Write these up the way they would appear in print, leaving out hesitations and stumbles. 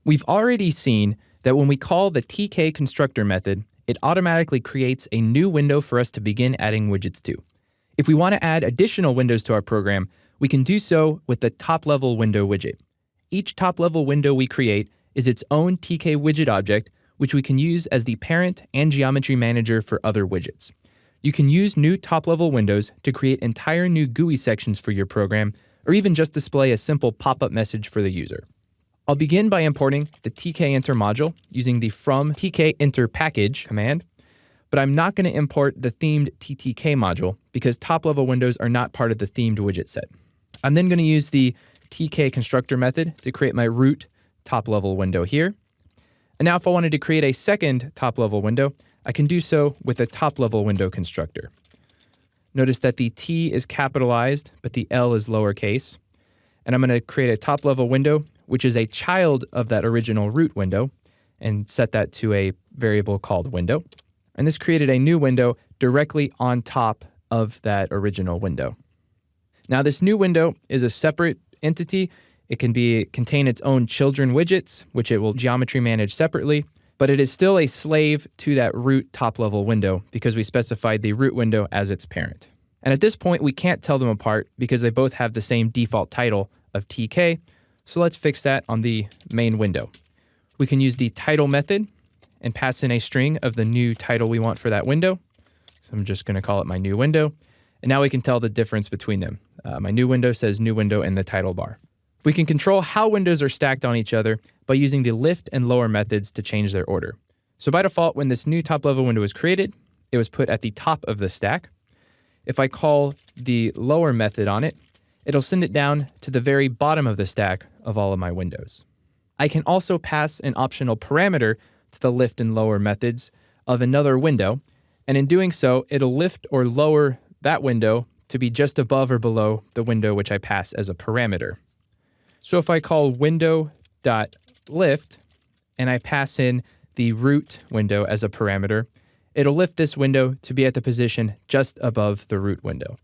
We've already seen that when we call the TK constructor method, it automatically creates a new window for us to begin adding widgets to. If we want to add additional windows to our program, we can do so with the top-level window widget. Each top-level window we create is its own TK widget object, which we can use as the parent and geometry manager for other widgets. You can use new top-level windows to create entire new GUI sections for your program, or even just display a simple pop-up message for the user. I'll begin by importing the tkinter module using the from tkinter package command, but I'm not going to import the themed ttk module because top-level windows are not part of the themed widget set. I'm then going to use the tk constructor method to create my root top-level window here. And now if I wanted to create a second top-level window, I can do so with a top-level window constructor. Notice that the T is capitalized, but the L is lowercase. And I'm going to create a top-level window, which is a child of that original root window, and set that to a variable called window. And this created a new window directly on top of that original window. Now this new window is a separate entity. It can contain its own children widgets, which it will geometry manage separately, but it is still a slave to that root top-level window because we specified the root window as its parent. And at this point, we can't tell them apart because they both have the same default title of TK, so let's fix that on the main window. We can use the title method and pass in a string of the new title we want for that window. So I'm just going to call it my new window. And now we can tell the difference between them. My new window says new window in the title bar. We can control how windows are stacked on each other by using the lift and lower methods to change their order. So by default, when this new top-level window was created, it was put at the top of the stack. If I call the lower method on it, it'll send it down to the very bottom of the stack of all of my windows. I can also pass an optional parameter to the lift and lower methods of another window, and in doing so, it'll lift or lower that window to be just above or below the window which I pass as a parameter. So if I call window.lift and I pass in the root window as a parameter, it'll lift this window to be at the position just above the root window.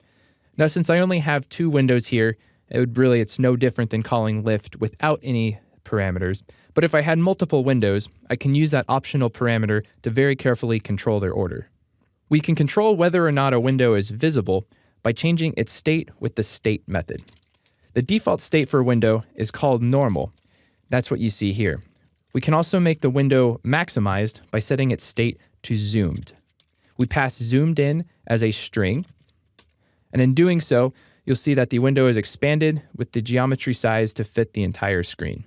Now, since I only have two windows here, it's no different than calling lift without any parameters. But if I had multiple windows, I can use that optional parameter to very carefully control their order. We can control whether or not a window is visible by changing its state with the state method. The default state for a window is called normal. That's what you see here. We can also make the window maximized by setting its state to zoomed. We pass zoomed in as a string, and in doing so, you'll see that the window is expanded with the geometry size to fit the entire screen.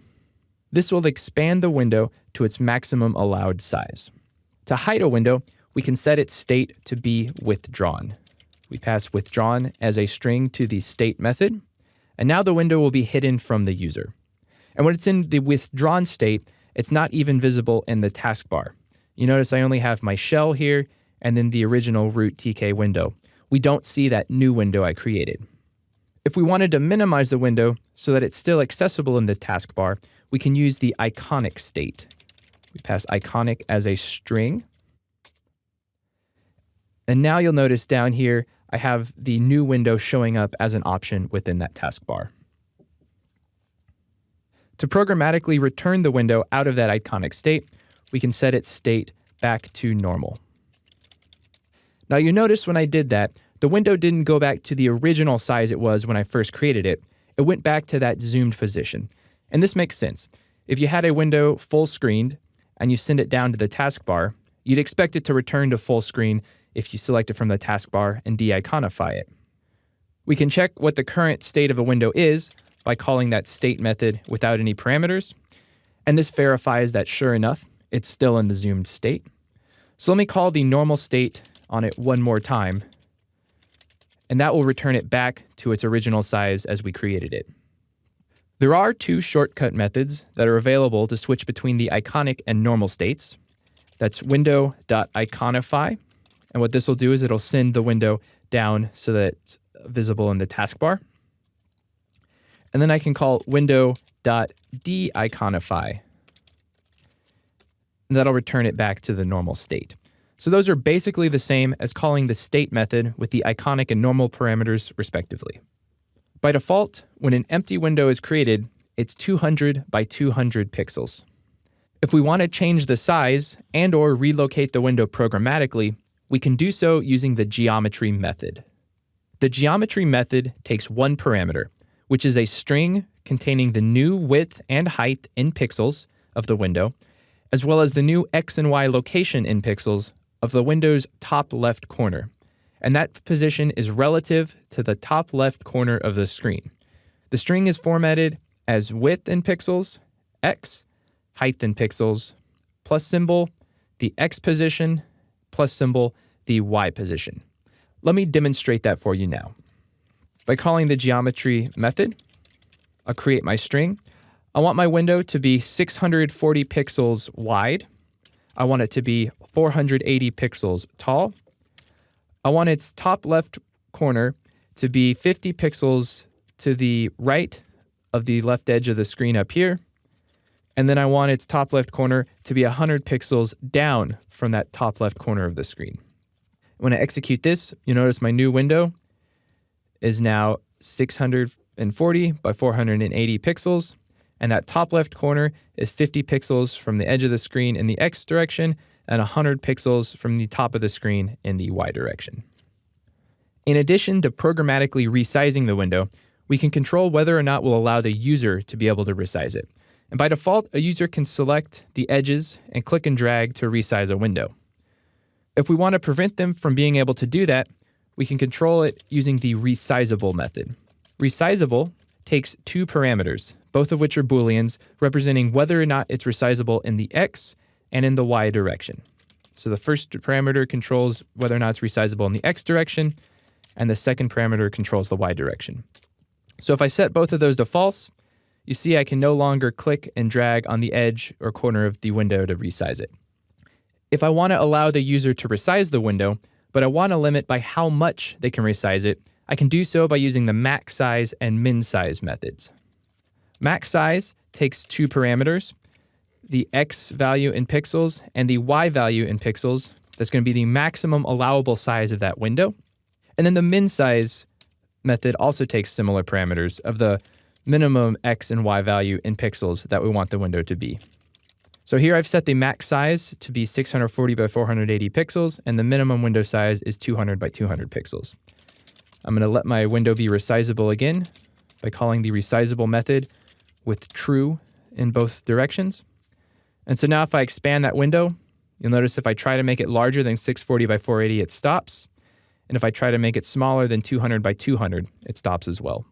This will expand the window to its maximum allowed size. To hide a window, we can set its state to be withdrawn. We pass withdrawn as a string to the state method, and now the window will be hidden from the user. And when it's in the withdrawn state, it's not even visible in the taskbar. You notice I only have my shell here and then the original root TK window. We don't see that new window I created. If we wanted to minimize the window so that it's still accessible in the taskbar, we can use the iconic state. We pass iconic as a string. And now you'll notice down here, I have the new window showing up as an option within that taskbar. To programmatically return the window out of that iconic state, we can set its state back to normal. Now you notice when I did that, the window didn't go back to the original size it was when I first created it. It went back to that zoomed position. And this makes sense. If you had a window full screened and you send it down to the taskbar, you'd expect it to return to full screen if you select it from the taskbar and de-iconify it. We can check what the current state of a window is by calling that state method without any parameters. And this verifies that sure enough, it's still in the zoomed state. So let me call the normal state on it one more time, and that will return it back to its original size as we created it. There are two shortcut methods that are available to switch between the iconic and normal states. That's window.iconify, and what this will do is it'll send the window down so that it's visible in the taskbar. And then I can call window.deiconify, and that'll return it back to the normal state. So those are basically the same as calling the state method with the iconic and normal parameters respectively. By default, when an empty window is created, it's 200 by 200 pixels. If we want to change the size and or relocate the window programmatically, we can do so using the geometry method. The geometry method takes one parameter, which is a string containing the new width and height in pixels of the window, as well as the new X and Y location in pixels of the window's top left corner. And that position is relative to the top left corner of the screen. The string is formatted as width in pixels, X, height in pixels, plus symbol, the X position, plus symbol, the Y position. Let me demonstrate that for you now. By calling the geometry method, I'll create my string. I want my window to be 640 pixels wide. I want it to be 480 pixels tall. I want its top left corner to be 50 pixels to the right of the left edge of the screen up here. And then I want its top left corner to be 100 pixels down from that top left corner of the screen. When I execute this, you'll notice my new window is now 640 by 480 pixels. And that top left corner is 50 pixels from the edge of the screen in the X direction and 100 pixels from the top of the screen in the Y direction. In addition to programmatically resizing the window, we can control whether or not we'll allow the user to be able to resize it. And by default, a user can select the edges and click and drag to resize a window. If we want to prevent them from being able to do that, we can control it using the resizable method. Resizable takes two parameters, both of which are Booleans, representing whether or not it's resizable in the X and in the Y direction. So the first parameter controls whether or not it's resizable in the X direction, and the second parameter controls the Y direction. So if I set both of those to false, you see I can no longer click and drag on the edge or corner of the window to resize it. If I want to allow the user to resize the window, but I want to limit by how much they can resize it, I can do so by using the max size and min size methods. Max size takes two parameters, the X value in pixels and the Y value in pixels. That's going to be the maximum allowable size of that window. And then the min size method also takes similar parameters of the minimum X and Y value in pixels that we want the window to be. So here I've set the max size to be 640 by 480 pixels, and the minimum window size is 200 by 200 pixels. I'm going to let my window be resizable again by calling the resizable method with true in both directions. And so now if I expand that window, you'll notice if I try to make it larger than 640 by 480, it stops. And if I try to make it smaller than 200 by 200, it stops as well.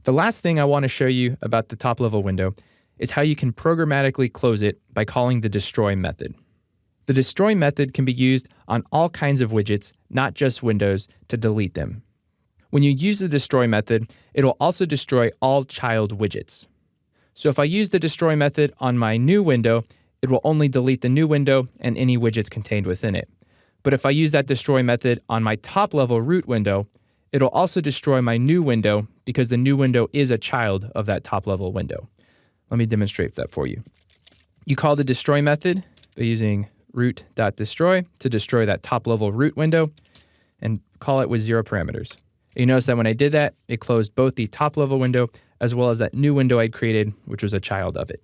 The last thing I want to show you about the top-level window is how you can programmatically close it by calling the destroy method. The destroy method can be used on all kinds of widgets, not just windows, to delete them. When you use the destroy method, it will also destroy all child widgets. So if I use the destroy method on my new window, it will only delete the new window and any widgets contained within it. But if I use that destroy method on my top-level root window, it'll also destroy my new window because the new window is a child of that top-level window. Let me demonstrate that for you. You call the destroy method by using root.destroy to destroy that top-level root window and call it with 0 parameters. You notice that when I did that, it closed both the top-level window as well as that new window I'd created, which was a child of it.